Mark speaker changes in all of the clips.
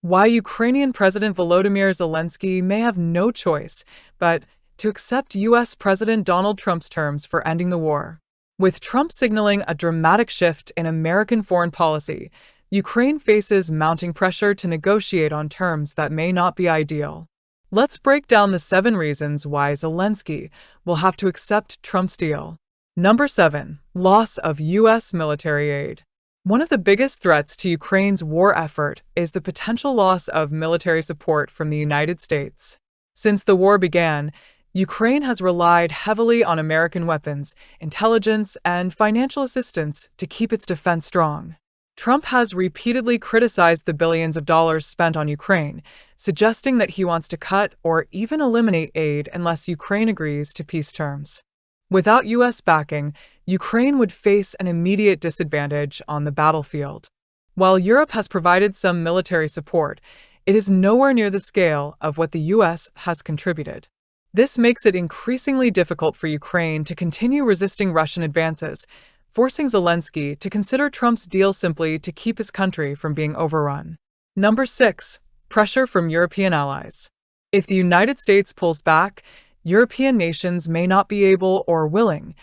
Speaker 1: Why Ukrainian President Volodymyr Zelensky may have no choice but to accept U.S. President Donald Trump's terms for ending the war. With Trump signaling a dramatic shift in American foreign policy, Ukraine faces mounting pressure to negotiate on terms that may not be ideal. Let's break down the 7 reasons why Zelensky will have to accept Trump's deal. Number 7. Loss of U.S. military aid. One of the biggest threats to Ukraine's war effort is the potential loss of military support from the United States. Since the war began, Ukraine has relied heavily on American weapons, intelligence, and financial assistance to keep its defense strong. Trump has repeatedly criticized the billions of dollars spent on Ukraine, suggesting that he wants to cut or even eliminate aid unless Ukraine agrees to peace terms. Without U.S. backing, Ukraine would face an immediate disadvantage on the battlefield. While Europe has provided some military support, it is nowhere near the scale of what the U.S. has contributed. This makes it increasingly difficult for Ukraine to continue resisting Russian advances, forcing Zelensky to consider Trump's deal simply to keep his country from being overrun. Number 6. Pressure from European allies. If the United States pulls back, European nations may not be able or willing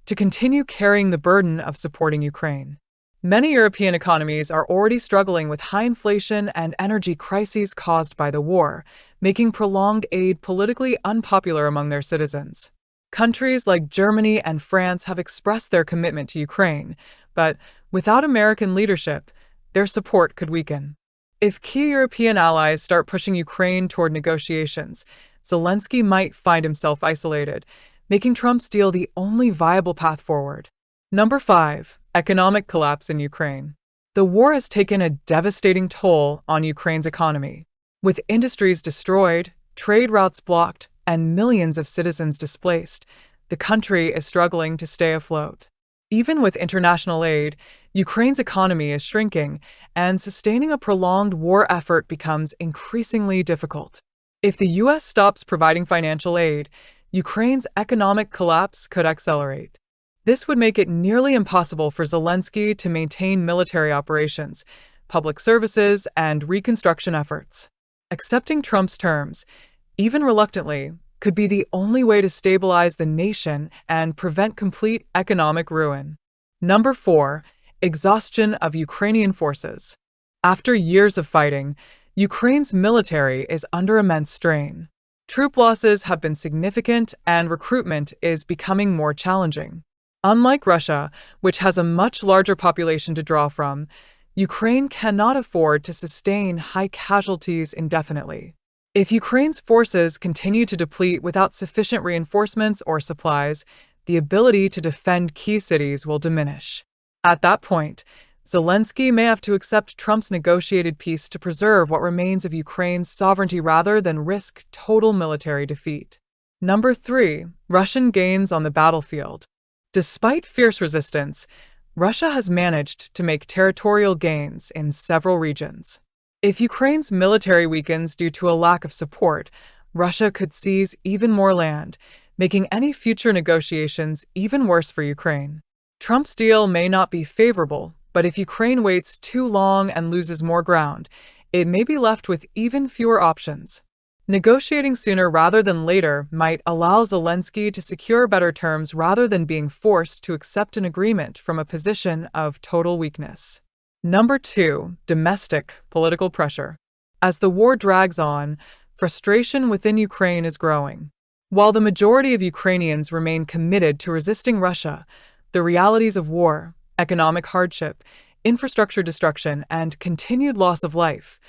Speaker 1: to continue carrying the burden of supporting Ukraine. Many European economies are already struggling with high inflation and energy crises caused by the war, making prolonged aid politically unpopular among their citizens. Countries like Germany and France have expressed their commitment to Ukraine, but without American leadership, their support could weaken. If key European allies start pushing Ukraine toward negotiations, Zelensky might find himself isolated, making Trump's deal the only viable path forward. Number 5. Economic collapse in Ukraine. The war has taken a devastating toll on Ukraine's economy. With industries destroyed, trade routes blocked, and millions of citizens displaced, the country is struggling to stay afloat. Even with international aid, Ukraine's economy is shrinking, and sustaining a prolonged war effort becomes increasingly difficult. If the U.S. stops providing financial aid, Ukraine's economic collapse could accelerate. This would make it nearly impossible for Zelensky to maintain military operations, public services, and reconstruction efforts. Accepting Trump's terms, even reluctantly, could be the only way to stabilize the nation and prevent complete economic ruin. Number 4. Exhaustion of Ukrainian forces. After years of fighting, Ukraine's military is under immense strain. Troop losses have been significant, and recruitment is becoming more challenging. Unlike Russia, which has a much larger population to draw from, Ukraine cannot afford to sustain high casualties indefinitely. If Ukraine's forces continue to deplete without sufficient reinforcements or supplies, the ability to defend key cities will diminish. At that point, Zelensky may have to accept Trump's negotiated peace to preserve what remains of Ukraine's sovereignty rather than risk total military defeat. Number 3. Russian gains on the battlefield. Despite fierce resistance, Russia has managed to make territorial gains in several regions. If Ukraine's military weakens due to a lack of support, Russia could seize even more land, making any future negotiations even worse for Ukraine. Trump's deal may not be favorable, but if Ukraine waits too long and loses more ground, it may be left with even fewer options. Negotiating sooner rather than later might allow Zelensky to secure better terms rather than being forced to accept an agreement from a position of total weakness. Number 2. Domestic political pressure. As the war drags on, frustration within Ukraine is growing. While the majority of Ukrainians remain committed to resisting Russia, the realities of war, economic hardship, infrastructure destruction, and continued loss of life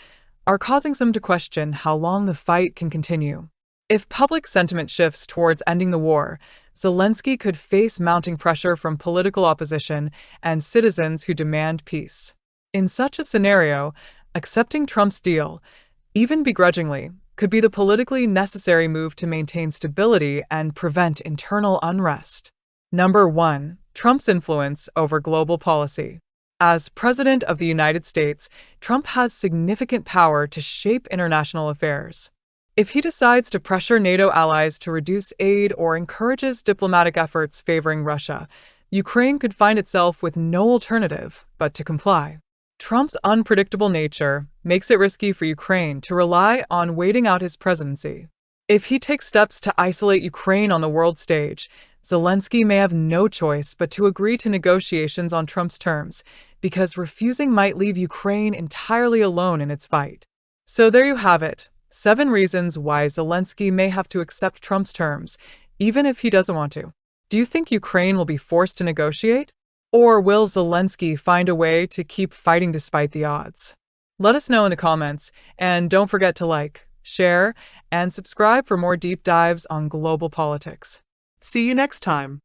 Speaker 1: are causing some to question how long the fight can continue. If public sentiment shifts towards ending the war, Zelensky could face mounting pressure from political opposition and citizens who demand peace. In such a scenario, accepting Trump's deal, even begrudgingly, could be the politically necessary move to maintain stability and prevent internal unrest. Number 1. Trump's influence over global policy. As President of the United States, Trump has significant power to shape international affairs. If he decides to pressure NATO allies to reduce aid or encourages diplomatic efforts favoring Russia, Ukraine could find itself with no alternative but to comply. Trump's unpredictable nature makes it risky for Ukraine to rely on waiting out his presidency. If he takes steps to isolate Ukraine on the world stage, Zelensky may have no choice but to agree to negotiations on Trump's terms, because refusing might leave Ukraine entirely alone in its fight. So there you have it, 7 reasons why Zelensky may have to accept Trump's terms, even if he doesn't want to. Do you think Ukraine will be forced to negotiate? Or will Zelensky find a way to keep fighting despite the odds? Let us know in the comments, and don't forget to like, share, and subscribe for more deep dives on global politics. See you next time.